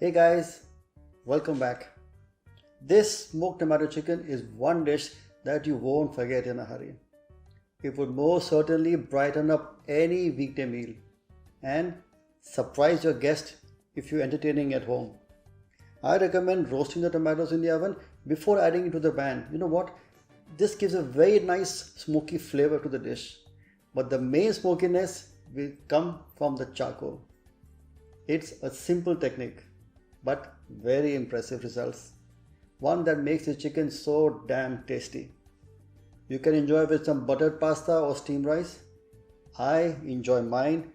Hey guys, welcome back. This smoked tomato chicken is one dish that you won't forget in a hurry. It would most certainly brighten up any weekday meal and surprise your guest if you're entertaining at home. I recommend roasting the tomatoes in the oven before adding it to the pan. You know what? This gives a very nice smoky flavor to the dish. But the main smokiness will come from the charcoal. It's a simple technique, but very impressive results. One that makes the chicken so damn tasty. You can enjoy with some buttered pasta or steamed rice. I enjoy mine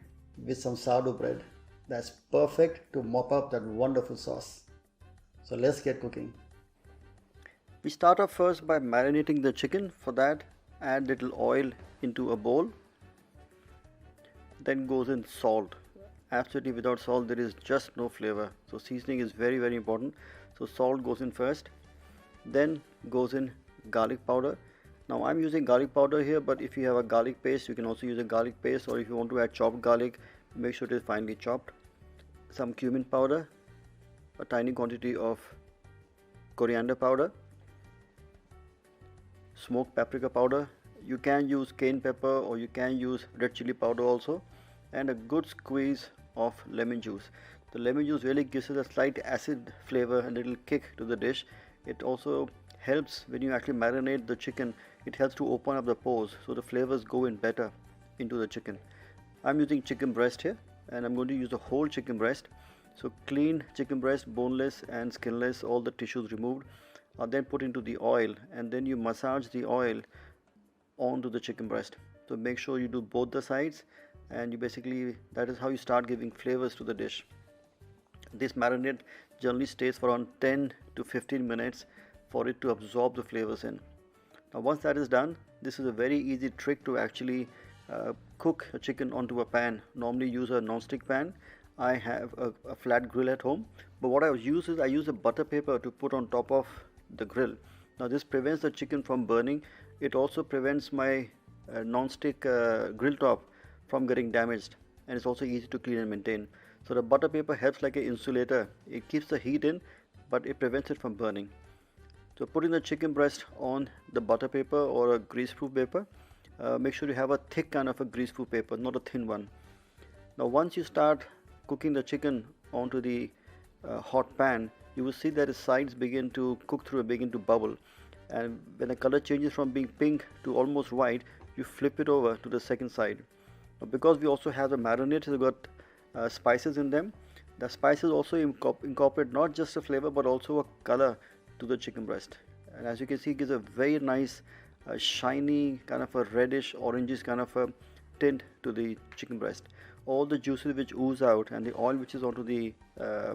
with some sourdough bread. That's perfect to mop up that wonderful sauce. So let's get cooking. We start off first by marinating the chicken. For that, add little oil into a bowl. Then goes in salt. Absolutely without salt there is just no flavor. So seasoning is very important. So salt goes in first. Then goes in garlic powder. Now I'm using garlic powder here, but if you have a garlic paste you can also use a garlic paste, or if you want to add chopped garlic, make sure it is finely chopped. Some cumin powder, a tiny quantity of coriander powder, smoked paprika powder. You can use cayenne pepper or you can use red chili powder also, and a good squeeze of lemon juice. The lemon juice really gives it a slight acid flavor and a little kick to the dish. It also helps when you actually marinate the chicken. It helps to open up the pores so the flavors go in better into the chicken. I'm using chicken breast here, and I'm going to use the whole chicken breast. So clean chicken breast, boneless and skinless, all the tissues removed, are then put into the oil, and then you massage the oil onto the chicken breast. So make sure you do both the sides, and you basically, that is how you start giving flavors to the dish. This marinade generally stays for around 10 to 15 minutes for it to absorb the flavors in. Now once that is done, this is a very easy trick to actually cook a chicken onto a pan. Normally use a non-stick pan. I have a flat grill at home, but what I use is I use a butter paper to put on top of the grill. Now this prevents the chicken from burning. It also prevents my non-stick grill top from getting damaged, and it's also easy to clean and maintain. So the butter paper helps like an insulator. It keeps the heat in, but it prevents it from burning. So putting the chicken breast on the butter paper or a greaseproof paper. Make sure you have a thick kind of a greaseproof paper, not a thin one. Now once you start cooking the chicken onto the hot pan, you will see that the sides begin to cook through and begin to bubble. And when the color changes from being pink to almost white, you flip it over to the second side. Now because we also have the marinades, we've got spices in them. The spices also incorporate not just a flavor but also a color to the chicken breast. And as you can see, it gives a very nice shiny kind of a reddish orangish kind of a tint to the chicken breast. All the juices which ooze out and the oil which is onto the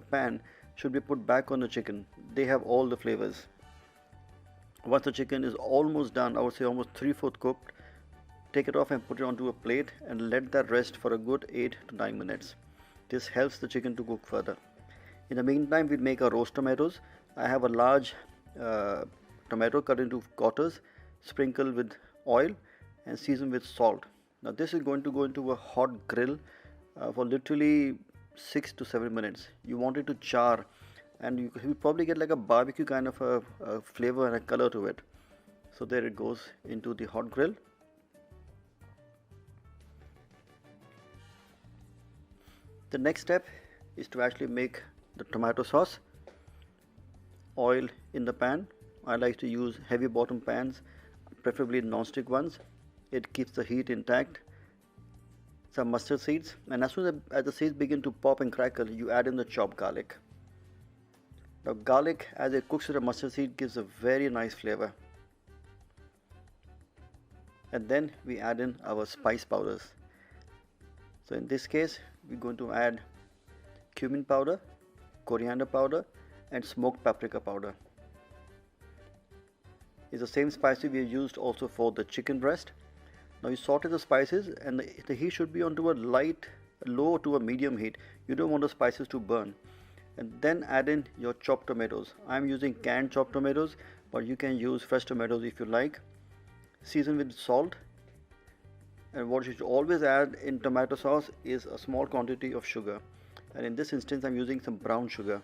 pan should be put back on the chicken. They have all the flavors. Once the chicken is almost done, I would say almost 3/4 cooked, take it off and put it onto a plate and let that rest for a good 8 to 9 minutes. This helps the chicken to cook further. In the meantime, we'll make our roast tomatoes. I have a large tomato cut into quarters, sprinkled with oil and seasoned with salt. Now this is going to go into a hot grill for literally 6 to 7 minutes. You want it to char, and you probably get like a barbecue kind of a flavor and a color to it. So there it goes into the hot grill. The next step is to actually make the tomato sauce. Oil in the pan. I like to use heavy bottom pans, preferably non-stick ones. It keeps the heat intact. Some mustard seeds, and as soon as the seeds begin to pop and crackle, you add in the chopped garlic. Now garlic, as it cooks with the mustard seed, gives a very nice flavor. And then we add in our spice powders. So in this case, we're going to add cumin powder, coriander powder and smoked paprika powder. It's the same spices we used also for the chicken breast. Now you saute the spices, and the heat should be onto a light, low to a medium heat. You don't want the spices to burn. And then add in your chopped tomatoes. I'm using canned chopped tomatoes, but you can use fresh tomatoes if you like. Season with salt. And what you should always add in tomato sauce is a small quantity of sugar. And in this instance, I'm using some brown sugar.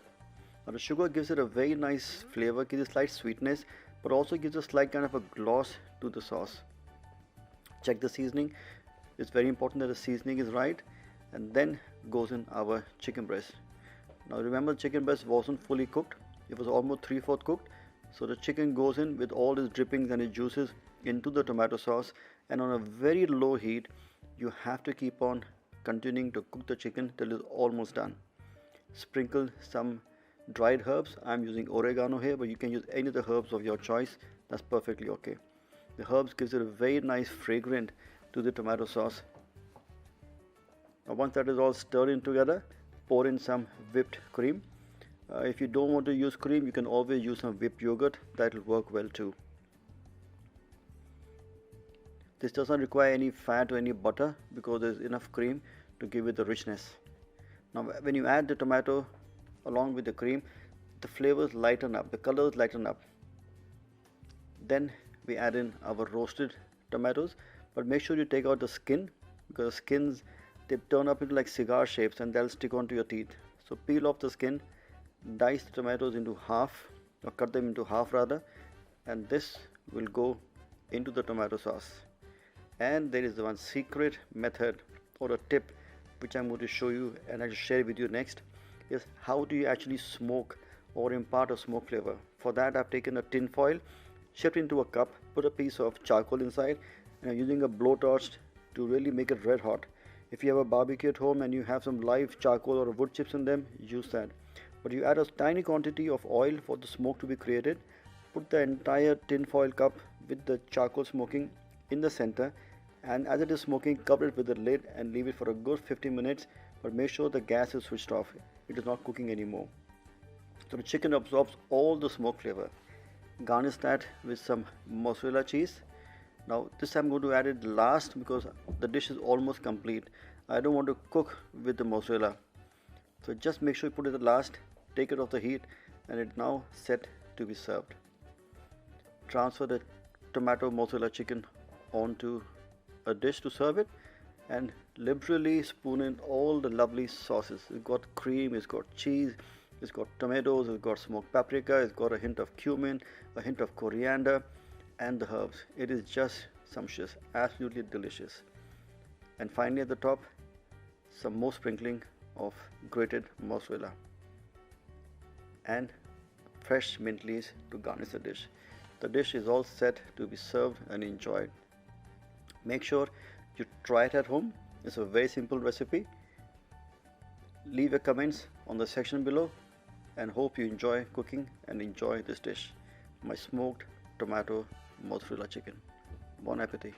Now the sugar gives it a very nice flavor, gives a slight sweetness, but also gives a slight kind of a gloss to the sauce. Check the seasoning. It's very important that the seasoning is right, and then goes in our chicken breast. Now remember, chicken breast wasn't fully cooked, it was almost 3/4 cooked. So the chicken goes in with all its drippings and its juices into the tomato sauce, and on a very low heat you have to keep on continuing to cook the chicken till it's almost done. Sprinkle some dried herbs. I'm using oregano here, but you can use any of the herbs of your choice. That's perfectly okay. The herbs gives it a very nice fragrant to the tomato sauce. Now once that is all stirred in together, pour in some whipped cream. If you don't want to use cream, you can always use some whipped yogurt. That will work well too. This doesn't require any fat or any butter because there's enough cream to give it the richness. Now when you add the tomato along with the cream, the flavors lighten up, the colors lighten up. Then we add in our roasted tomatoes, but make sure you take out the skin, because the skins, they turn up into like cigar shapes and they'll stick onto your teeth. So peel off the skin, dice the tomatoes into half, or cut them into half rather, and this will go into the tomato sauce. And there is one secret method or a tip which I'm going to show you and I'll share with you next, is how do you actually smoke or impart a smoke flavor. For that I've taken a tin foil, shipped into a cup, put a piece of charcoal inside, and I'm using a blowtorch to really make it red hot. If you have a barbecue at home and you have some live charcoal or wood chips in them, use that. But you add a tiny quantity of oil for the smoke to be created. Put the entire tin foil cup with the charcoal smoking in the center, and as it is smoking, cover it with the lid and leave it for a good 15 minutes, but make sure the gas is switched off. It is not cooking anymore. So the chicken absorbs all the smoke flavor. Garnish that with some mozzarella cheese. Now this I'm going to add it last because the dish is almost complete. I don't want to cook with the mozzarella. So just make sure you put it at last, take it off the heat, and it's now set to be served. Transfer the tomato mozzarella chicken onto a dish to serve it, and liberally spoon in all the lovely sauces. It's got cream, it's got cheese, it's got tomatoes, it's got smoked paprika, it's got a hint of cumin, a hint of coriander, and the herbs. It is just sumptuous, absolutely delicious. And finally at the top, some more sprinkling of grated mozzarella and fresh mint leaves to garnish the dish. The dish is all set to be served and enjoyed. Make sure you try it at home. It's a very simple recipe. Leave your comments on the section below, and hope you enjoy cooking and enjoy this dish, my smoked tomato mozzarella chicken. Bon appetit.